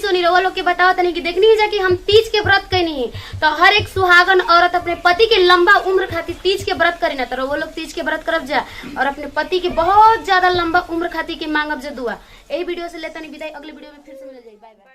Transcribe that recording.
सुनी रहो लोग के बताओ तनी कि देखनी है जा कि हम तीज के व्रत कैनी तो हर एक सुहागन औरत अपने पति के लंबा उम्र खातिर तीज के व्रत करी ना तो वो लोग तीज के व्रत करब जा और अपने पति के बहुत ज्यादा लंबा उम्र खातिर के मांगब जा दुआ। यही वीडियो से लेता नहीं विदाई, अगले वीडियो में फिर से मिल जाए। Bye by.